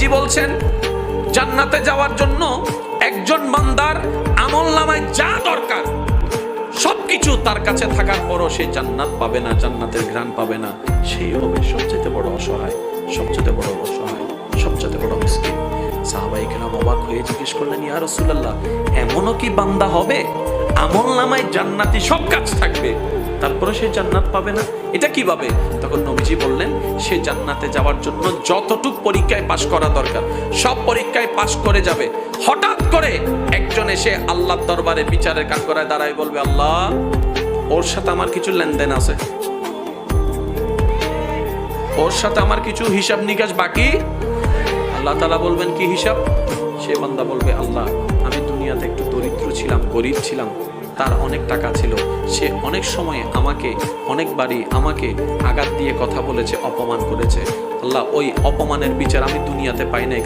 নবীজি বলছেন জান্নাতে যাওয়ার জন্য একজন বান্দার আমলনামায় যা দরকার সবকিছু তার কাছে থাকার পরও সে জান্নাত পাবে না, জান্নাতের ঘ্রাণ পাবে না, সেই হবে সবচেয়ে বড় অসহায়, সবচেয়ে বড় অসহায়, সবচেয়ে বড় মিসকিন। সাহাবায়ে কেরাম অবাক হয়ে জিজ্ঞেস করলেন, ইয়া রাসূলুল্লাহ, এমনও কি বান্দা হবে আমলনামায় জান্নাতি সব কাজ থাকবে তারপরে সে জান্নাত পাবে না? এটা কিভাবে? তখন নবীজি বললেন, সে জান্নাতে যাওয়ার জন্য যতটুক পরীক্ষায় পাশ করা দরকার সব পরীক্ষায় পাশ করে যাবে। হঠাৎ করে একজন এসে আল্লাহর দরবারে বিচারের কাঠগড়ায় দাঁড়ায় বলবে, আল্লাহ, ওর সাথে আমার কিছু লেনদেন আছে, ওর সাথে আমার কিছু হিসাব নিকাশ বাকি। আল্লাহ তাআলা বলবেন, কি হিসাব? সে বান্দা বলবে, আল্লাহ, আমি দুনিয়াতে একটু দরিদ্র ছিলাম, গরিব ছিলাম, তার অনেক টাকা ছিল, সে অনেক সময় আমাকে অনেকবারই আমাকে আঘাত দিয়ে কথা বলেছে, অপমান করেছে। আল্লাহ, ওই অপমানের বিচার আমি দুনিয়াতে পাই নাই।